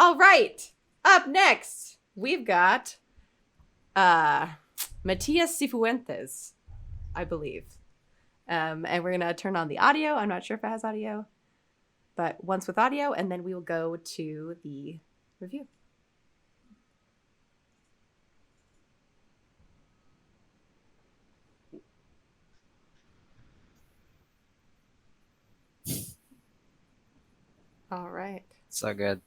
All right. Up next, we've got Matias Cifuentes, I believe. And we're going to turn on the audio. I'm not sure if it has audio, but once with audio, and then we will go to the review. All right. So good.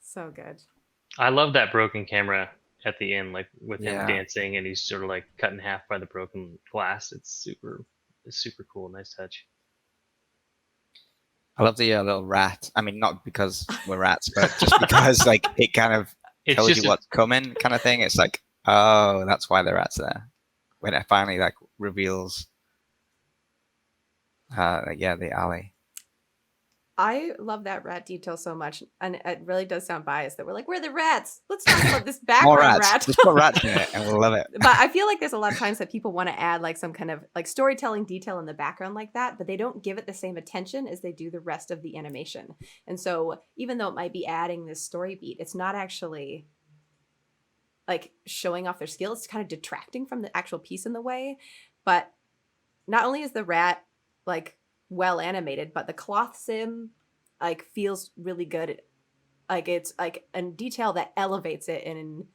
So good. I love that broken camera at the end, like with him Yeah. dancing and he's sort of like cut in half by the broken glass. It's super cool. Nice touch. I love the little rat. I mean, not because we're rats, but just because like it kind of It's tells just you what's coming, kind of thing. It's like, oh, that's why the rat's there. When it finally like reveals, the alley. I love that rat detail so much, and it really does sound biased that we're like, we're the rats. Let's talk about this More background rats. rat. Just put rats in it, and we'll love it. But I feel like there's a lot of times that people want to add like some kind of like storytelling detail in the background like that, but they don't give it the same attention as they do the rest of the animation. And so even though it might be adding this story beat, it's not actually like showing off their skill. It's kind of detracting from the actual piece in the way. But not only is the rat like well animated, but the cloth sim like feels really good. Like it's like a detail that elevates it in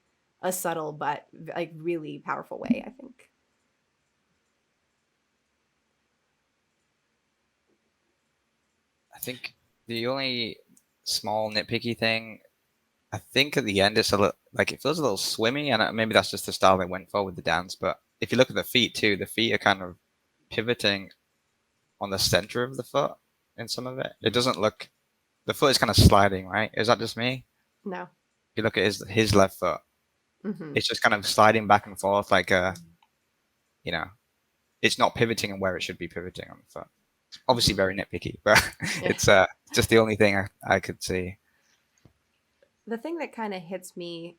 a subtle but like really powerful way, I think. I think the only small nitpicky thing, I think at the end it's a little like it feels a little swimmy, and maybe that's just the style they went for with the dance. But if you look at the feet too, the feet are kind of pivoting on the center of the foot in some of it. It doesn't look. The foot is kind of sliding, right? Is that just me? No. If you look at his left foot, it's just kind of sliding back and forth like it's not pivoting on where it should be pivoting on the foot. Obviously very nitpicky, but it's just the only thing I could see. The thing that kind of hits me,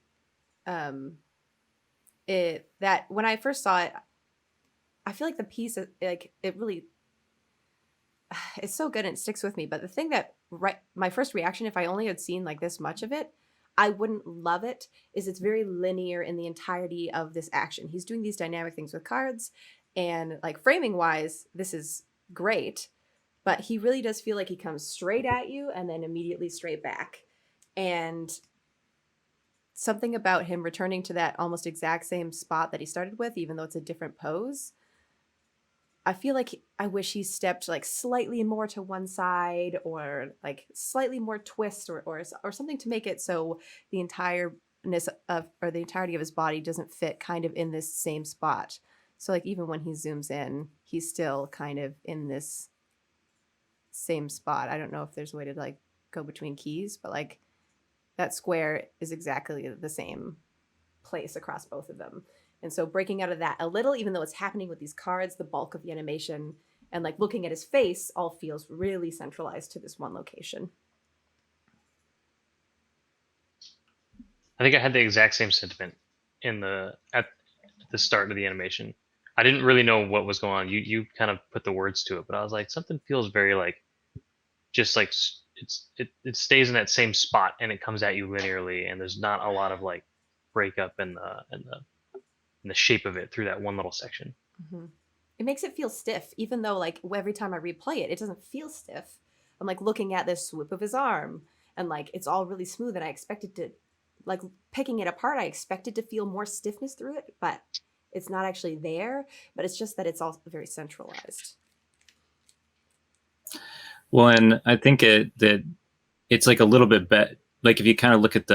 that when I first saw it, I feel like the piece like it really, it's so good and it sticks with me. But the thing that my first reaction, if I only had seen like this much of it, I wouldn't love it, is it's very linear in the entirety of this action. He's doing these dynamic things with cards, and like framing wise, this is great, but he really does feel like he comes straight at you and then immediately straight back. And something about him returning to that almost exact same spot that he started with, even though it's a different pose, I feel like I wish he stepped like slightly more to one side, or like slightly more twist, or something to make it so the entireness of, or the entirety of his body doesn't fit kind of in this same spot. So like even when he zooms in, he's still kind of in this same spot. I don't know if there's a way to like go between keys, but like that square is exactly the same place across both of them. And so breaking out of that a little, even though it's happening with these cards, the bulk of the animation and like looking at his face all feels really centralized to this one location. I think I had the exact same sentiment at the start of the animation. I didn't really know what was going on. You kind of put the words to it, but I was like, something feels very like, just like it stays in that same spot and it comes at you linearly, and there's not a lot of like breakup in the shape of it through that one little section. Mm-hmm. It makes it feel stiff, even though like every time I replay it, it doesn't feel stiff. I'm like looking at this swoop of his arm, and like it's all really smooth, and I expected to, like picking it apart, I expected to feel more stiffness through it, but it's not actually there. But it's just that it's all very centralized. Well, and I think that it's like a little bit better. Like if you kind of look at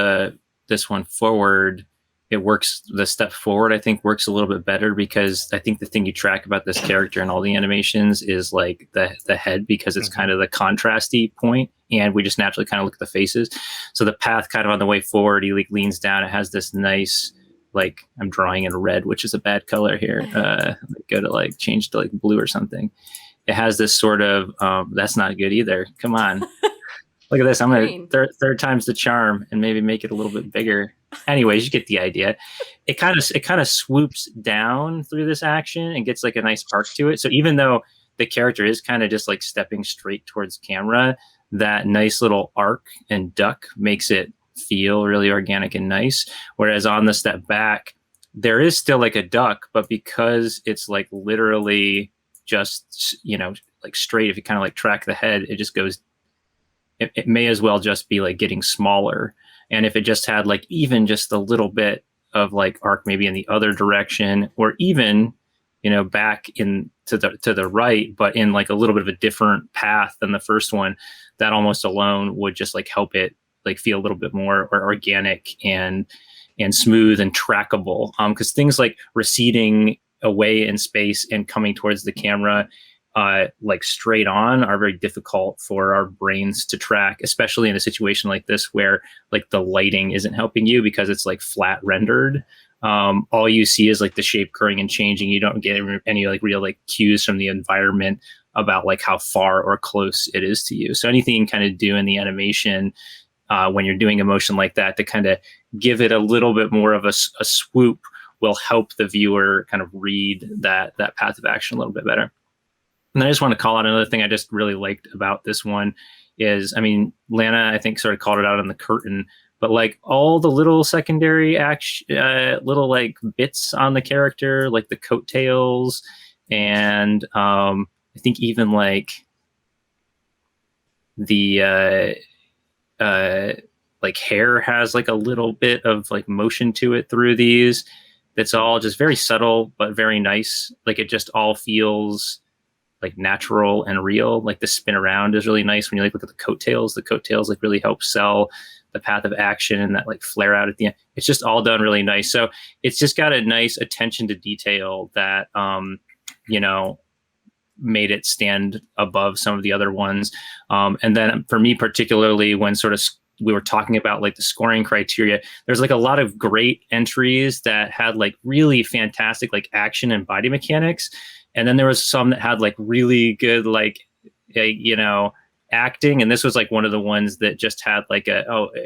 this one forward, it works. The step forward, I think, works a little bit better, because I think the thing you track about this character and all the animations is like the head, because it's kind of the contrasty point, and we just naturally kind of look at the faces. So the path kind of on the way forward, he like leans down. It has this nice, like I'm drawing in red, which is a bad color here. Go to like change to like blue or something. It has this sort of that's not good either. Come on. Look at this. I'm going to third time's the charm and maybe make it a little bit bigger. Anyways, you get the idea. It kind of swoops down through this action and gets like a nice arc to it. So even though the character is kind of just like stepping straight towards camera, that nice little arc and duck makes it feel really organic and nice. Whereas on the step back, there is still like a duck, but because it's like literally just, you know, like straight, if you kind of like track the head, it just goes, it may as well just be like getting smaller. And if it just had like even just a little bit of like arc maybe in the other direction, or even, you know, back in to the right, but in like a little bit of a different path than the first one, that almost alone would just like help it like feel a little bit more organic and smooth and trackable. Because things like receding away in space and coming towards the camera like straight on are very difficult for our brains to track, especially in a situation like this where like the lighting isn't helping you because it's like flat rendered. All you see is like the shape curring and changing. You don't get any like real like cues from the environment about like how far or close it is to you. So anything you can kind of do in the animation when you're doing a motion like that to kind of give it a little bit more of a swoop will help the viewer kind of read that path of action a little bit better. And then I just want to call out another thing I just really liked about this one is, I mean, Lana, I think, sort of called it out on the curtain, but like all the little secondary action, little like bits on the character, like the coattails, and I think even like the like hair has like a little bit of like motion to it through these. That's all just very subtle, but very nice. Like it just all feels like natural and real. Like the spin around is really nice when you like look at the coattails. The coattails like really help sell the path of action and that like flare out at the end. It's just all done really nice. So it's just got a nice attention to detail that you know, made it stand above some of the other ones. And then for me particularly, when sort of we were talking about like the scoring criteria, there's like a lot of great entries that had like really fantastic like action and body mechanics. And then there was some that had like really good, like, you know, acting. And this was like one of the ones that just had like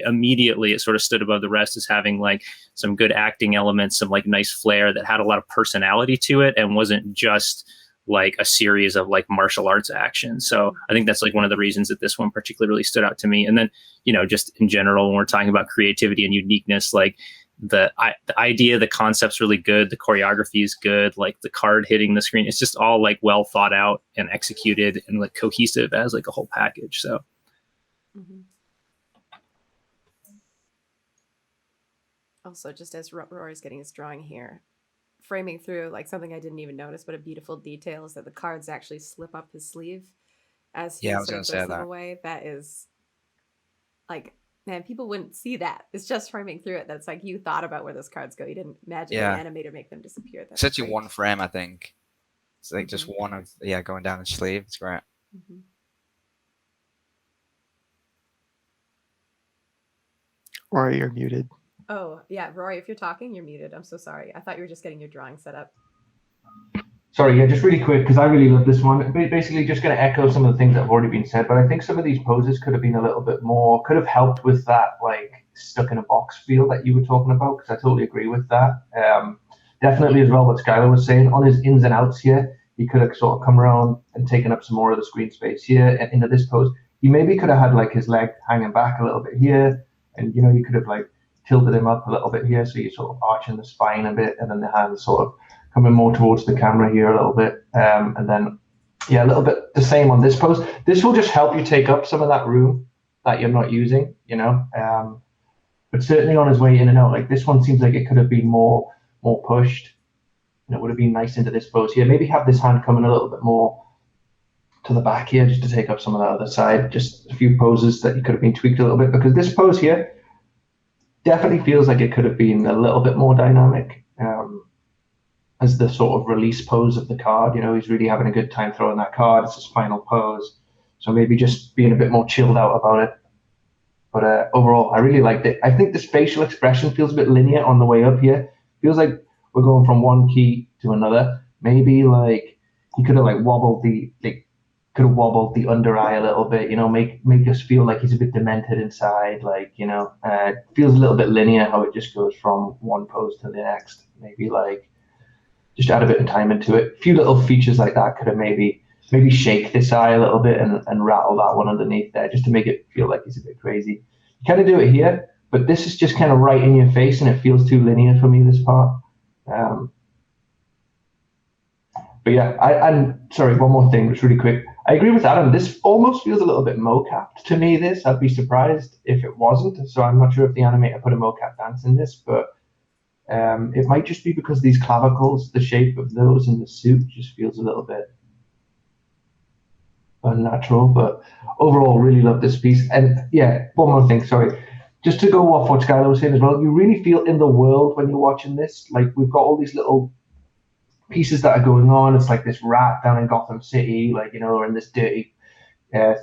immediately it sort of stood above the rest as having like some good acting elements, some like nice flair that had a lot of personality to it and wasn't just like a series of like martial arts action. So I think that's like one of the reasons that this one particularly stood out to me. And then, you know, just in general, when we're talking about creativity and uniqueness, like the idea, the concept's really good. The choreography is good. Like the card hitting the screen, it's just all like well thought out and executed and like cohesive as like a whole package. So. Mm-hmm. Also, just as Rory's getting his drawing here, framing through like something I didn't even notice, but a beautiful detail is that the cards actually slip up his sleeve as he sort of puts them away. That is like, man, people wouldn't see that. It's just framing through it. That's like you thought about where those cards go. You didn't imagine an animator make them disappear. That's such a one frame, I think. It's like just one of going down his sleeve. It's great. Mm-hmm. Rory, you're muted. Oh, yeah. Rory, if you're talking, you're muted. I'm so sorry. I thought you were just getting your drawing set up. Sorry, yeah, just really quick, because I really love this one. Basically, just going to echo some of the things that have already been said, but I think some of these poses could have been a little bit more, could have helped with that, like, stuck in a box feel that you were talking about, because I totally agree with that. Definitely as well what Skylar was saying, on his ins and outs here, he could have sort of come around and taken up some more of the screen space here into this pose. He maybe could have had, like, his leg hanging back a little bit here, and, you know, you could have, like, tilted him up a little bit here, so you're sort of arching the spine a bit, and then the hands sort of coming more towards the camera here a little bit, and then a little bit the same on this pose. This will just help you take up some of that room that you're not using, you know, but certainly on his way in and out, like this one seems like it could have been more pushed, and it would have been nice into this pose here. Maybe have this hand coming a little bit more to the back here just to take up some of that other side. Just a few poses that you could have been tweaked a little bit, because this pose here definitely feels like it could have been a little bit more dynamic as the sort of release pose of the card. You know, he's really having a good time throwing that card. It's his final pose. So maybe just being a bit more chilled out about it. But overall, I really liked it. I think the facial expression feels a bit linear on the way up here. Feels like we're going from one key to another. Maybe like he could have like wobbled the under eye a little bit, you know, make us feel like he's a bit demented inside, like, you know, it feels a little bit linear how it just goes from one pose to the next. Maybe like just add a bit of time into it. A few little features like that could have maybe maybe shake this eye a little bit and rattle that one underneath there just to make it feel like it's a bit crazy. You kind of do it here, but this is just kind of right in your face and it feels too linear for me, this part. But yeah, I'm sorry, one more thing, just really quick. I agree with Adam. This almost feels a little bit mocapped to me, this. I'd be surprised if it wasn't. So I'm not sure if the animator put a mocap dance in this, but it might just be because these clavicles, the shape of those in the suit just feels a little bit unnatural. But overall, really love this piece. And yeah, one more thing, sorry. Just to go off what Skylar was saying as well, you really feel in the world when you're watching this. Like, we've got all these little pieces that are going on. It's like this rat down in Gotham City, like, you know, or in this dirty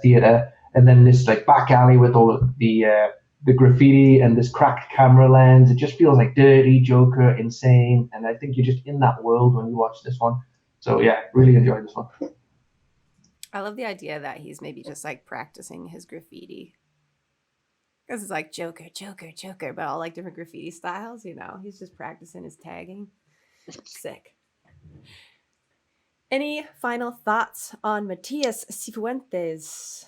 theater, and then this like back alley with all of the graffiti and this cracked camera lens. It just feels like dirty, Joker, insane, and I think you're just in that world when you watch this one. So yeah, really enjoyed this one. I love the idea that he's maybe just like practicing his graffiti. Because it's like Joker, Joker, Joker, but all like different graffiti styles, you know. He's just practicing his tagging. Sick. Any final thoughts on Matias Cifuentes?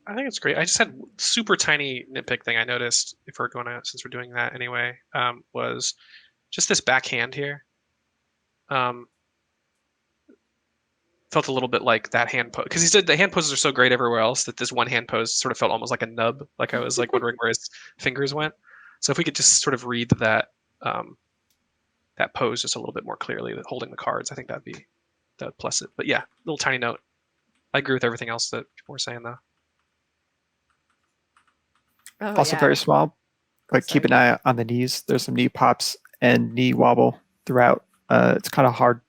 I think it's great. I just had super tiny nitpick thing I noticed, if we're going to, since we're doing that anyway, was just this backhand here. Felt a little bit like that hand pose, because he said the hand poses are so great everywhere else that this one hand pose sort of felt almost like a nub. Like I was like wondering where his fingers went. So if we could just sort of read that that pose just a little bit more clearly, that holding the cards, I think that would plus it. But yeah, little tiny note. I agree with everything else that people were saying though. Oh, Also yeah. very small, but keep an eye on the knees. There's some knee pops and knee wobble throughout. It's kind of hard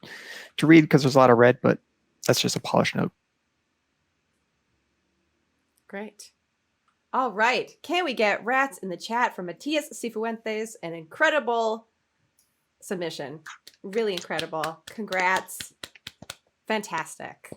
to read because there's a lot of red, but that's just a polish note. Great. All right. Can we get rats in the chat from Matias Cifuentes? An incredible submission. Really incredible. Congrats. Fantastic.